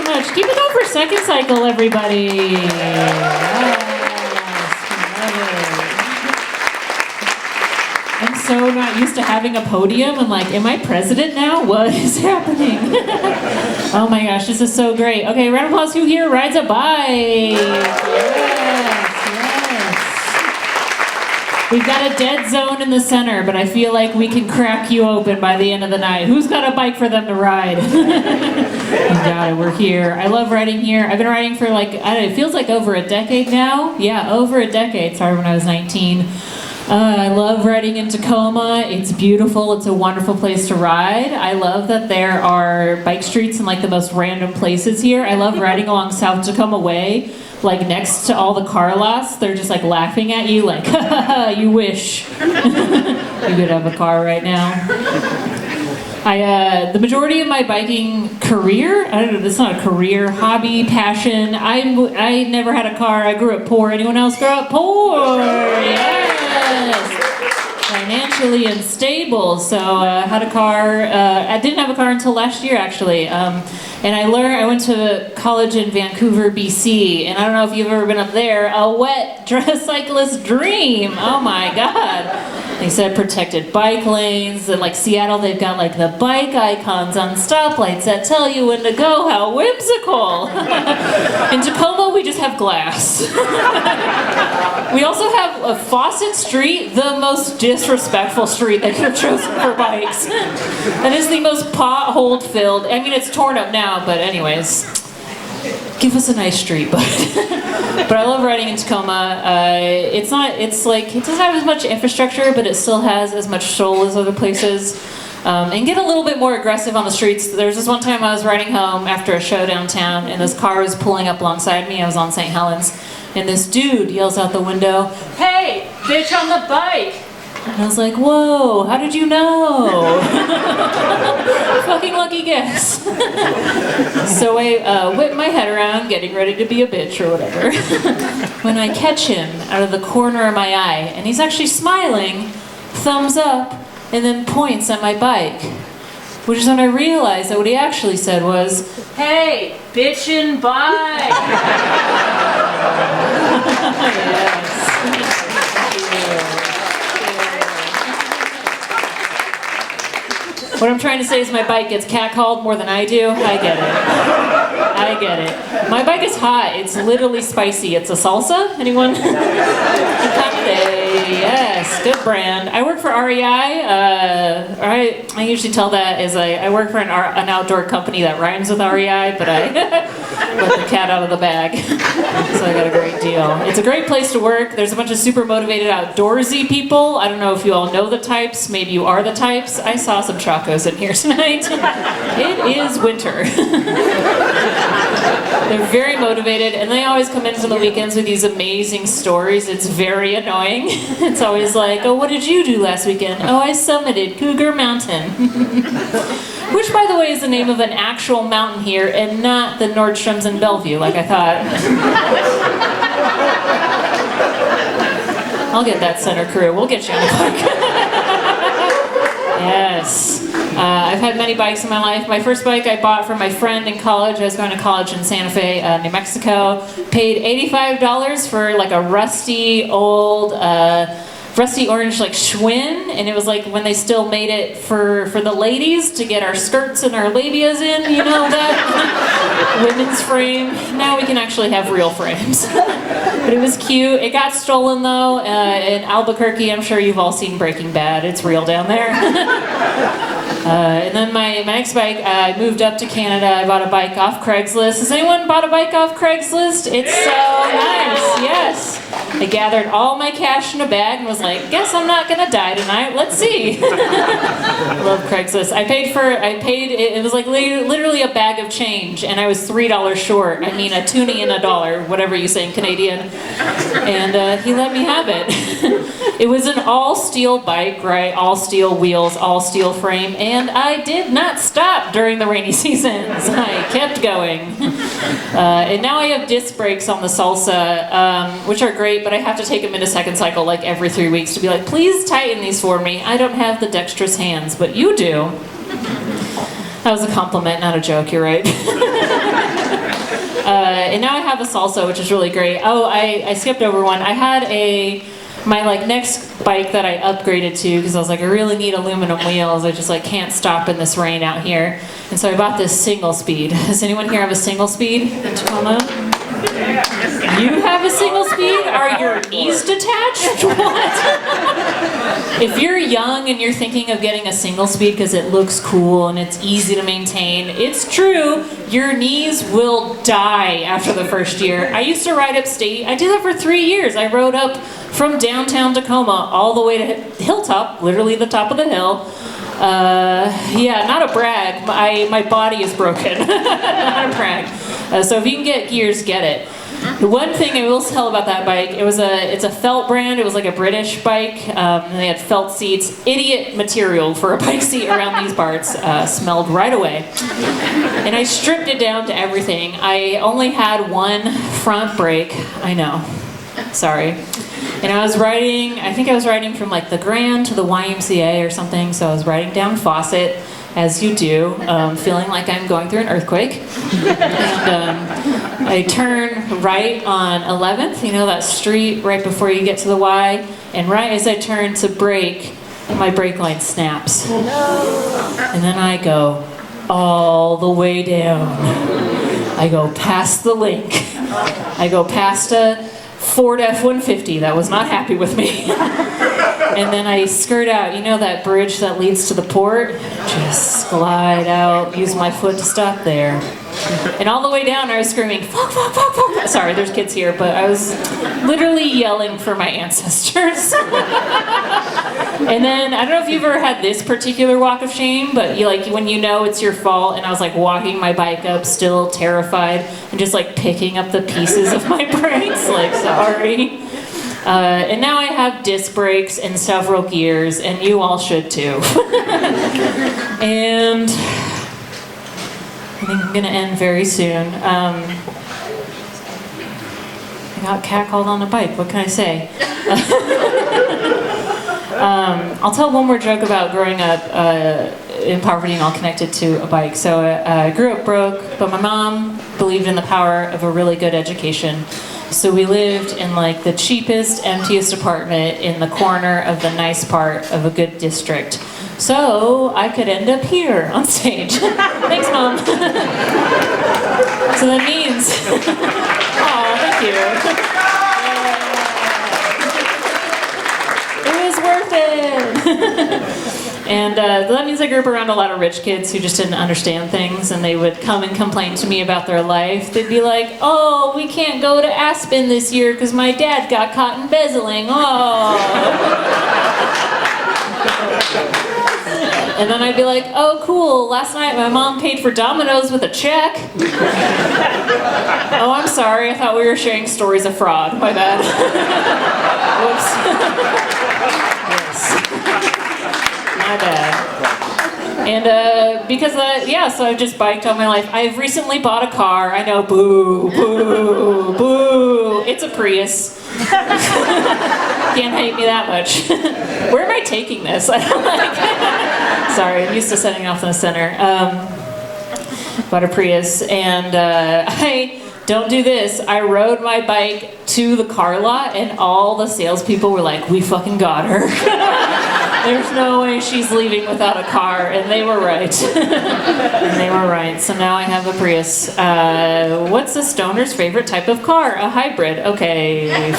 much. Keep it up for Second Cycle, everybody. Yes, love it. I'm so not used to having a podium. I'm like, am I president now? What is happening? Oh my gosh, this is so great. Okay, round of applause. Who here rides a bike? Yes. We've got a dead zone in the center, but I feel like we can crack you open by the end of the night. Who's got a bike for them to ride? Got it, we're here. I love riding here. I've been riding for like, I don't know, it feels like over a decade now. Yeah, over a decade. Started when I was 19. I love riding in Tacoma. It's beautiful. It's a wonderful place to ride. I love that there are bike streets in like the most random places here. I love riding along South Tacoma Way, like next to all the car lots. They're just like laughing at you like, ha ha ha, you wish you could have a car right now. The majority of my biking career, I don't know, this is not a career, hobby, passion. I never had a car. I grew up poor. Anyone else grew up poor? Yes. Financially unstable. So I had a car. I didn't have a car until last year, actually. And I went to college in Vancouver, BC. And I don't know if you've ever been up there. A wet cyclist dream. Oh my God. They said protected bike lanes, and like Seattle, they've got like the bike icons on stoplights that tell you when to go. How whimsical! In Tacoma, we just have glass. We also have a Fawcett Street, the most disrespectful street that could have chosen for bikes. That is the most pothole filled. I mean, it's torn up now, but anyways, give us a nice street, but I love riding in Tacoma. It doesn't have as much infrastructure, but it still has as much soul as other places. And get a little bit more aggressive on the streets. There's this one time I was riding home after a show downtown, and this car was pulling up alongside me. I was on St. Helens, and this dude yells out the window, "Hey, bitch on the bike!" And I was like, whoa, how did you know? Fucking lucky guess. So I whip my head around, getting ready to be a bitch or whatever, when I catch him out of the corner of my eye, and he's actually smiling, thumbs up, and then points at my bike. Which is when I realized that what he actually said was, "Hey, bitchin' bike!" Yes. What I'm trying to say is my bike gets catcalled more than I do. I get it. My bike is hot. It's literally spicy. It's a salsa. Anyone? Yes, good brand. I work for REI. I usually tell that as I work for an outdoor company that rhymes with REI, but I let the cat out of the bag. So I got a great deal. It's a great place to work. There's a bunch of super motivated outdoorsy people. I don't know if you all know the types. Maybe you are the types. I saw some chacos in here tonight. It is winter. They're very motivated, and they always come in on the weekends with these amazing stories. It's very annoying. It's always like, oh, what did you do last weekend? Oh, I summited Cougar Mountain. Which, by the way, is the name of an actual mountain here, and not the Nordstrom's in Bellevue, like I thought. I'll get that center crew. We'll get you on the bike. Yes. I've had many bikes in my life. My first bike I bought from my friend in college. I was going to college in Santa Fe, New Mexico. Paid $85 for like a rusty old, rusty orange like Schwinn, and it was like when they still made it for the ladies to get our skirts and our labias in, you know, that women's frame. Now we can actually have real frames. But it was cute. It got stolen though in Albuquerque. I'm sure you've all seen Breaking Bad. It's real down there. And then my next bike, I moved up to Canada. I bought a bike off Craigslist. Has anyone bought a bike off Craigslist? It's so nice, yes. I gathered all my cash in a bag and was like, guess I'm not gonna die tonight. Let's see. Love Craigslist. I paid, it was like literally a bag of change, and I was $3 short. I mean, a toonie and $1, whatever you say in Canadian. And he let me have it. It was an all-steel bike, right? All steel wheels, all steel frame, and I did not stop during the rainy seasons. I kept going. And now I have disc brakes on the Salsa, which are great, but I have to take them into second cycle like every 3 weeks to be like, please tighten these for me. I don't have the dexterous hands, but you do. That was a compliment, not a joke, you're right. And now I have a Salsa, which is really great. Oh, I skipped over one. I had my next bike that I upgraded to because I was like, I really need aluminum wheels. I just can't stop in this rain out here. And so I bought this single speed. Does anyone here have a single speed in Tacoma? You have a single speed? Are your knees detached? What? If you're young and you're thinking of getting a single speed because it looks cool and it's easy to maintain, it's true, your knees will die after the first year. I used to ride upstate. I did that for 3 years. I rode up from downtown Tacoma all the way to Hilltop, literally the top of the hill. Yeah, not a brag. My body is broken. Not a brag. So if you can get gears, get it. The one thing I will tell about that bike, it's a felt brand. It was like a British bike. And they had felt seats. Idiot material for a bike seat around these parts. Smelled right away. And I stripped it down to everything. I only had one front brake. I know. Sorry. And I think I was riding from the Grand to the YMCA or something, so I was riding down Fawcett, as you do, feeling like I'm going through an earthquake. And I turn right on 11th, that street right before you get to the Y, and right as I turn to brake, my brake line snaps. And then I go all the way down. I go past the link. I go past a Ford F-150 that was not happy with me. And then I skirt out, that bridge that leads to the port? Just glide out, use my foot to stop there. And all the way down I was screaming, fuck, fuck, fuck, fuck. Sorry, there's kids here, but I was literally yelling for my ancestors. And then, I don't know if you've ever had this particular walk of shame, but when it's your fault, and I was walking my bike up, still terrified, and just picking up the pieces of my brakes, sorry. And now I have disc brakes and several gears, and you all should too. And I think I'm going to end very soon. I got catcalled on a bike, what can I say? I'll tell one more joke about growing up in poverty and all connected to a bike. So I grew up broke, but my mom believed in the power of a really good education. So we lived in the cheapest, emptiest apartment in the corner of the nice part of a good district. So I could end up here on stage. Thanks, Mom. So that means, oh, thank you. It was worth it. And that means I grew up around a lot of rich kids who just didn't understand things, and they would come and complain to me about their life. They'd be like, oh, we can't go to Aspen this year because my dad got caught embezzling. Oh. And then I'd be like, oh, cool, last night my mom paid for Domino's with a check. Oh, I'm sorry, I thought we were sharing stories of fraud. My bad. Whoops. Yes. My bad. And because, so I've just biked all my life. I've recently bought a car. I know, boo, boo, boo. It's a Prius. Can't hate me that much. Where am I taking this? I don't Sorry, I'm used to setting off in the center. Bought a Prius, and I don't do this. I rode my bike to the car lot, and all the salespeople were like, we fucking got her. There's no way she's leaving without a car, and they were right. And they were right. So now I have a Prius. What's a stoner's favorite type of car? A hybrid. Okay.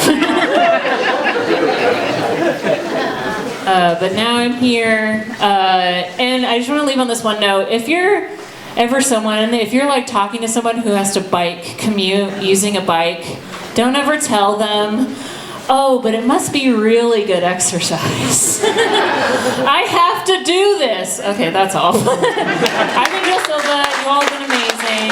But now I'm here, and I just want to leave on this one note. If you're talking to someone who has to commute using a bike, don't ever tell them, oh, but it must be really good exercise. I have to do this. Okay, that's all. I'm Silva. You all have been amazing.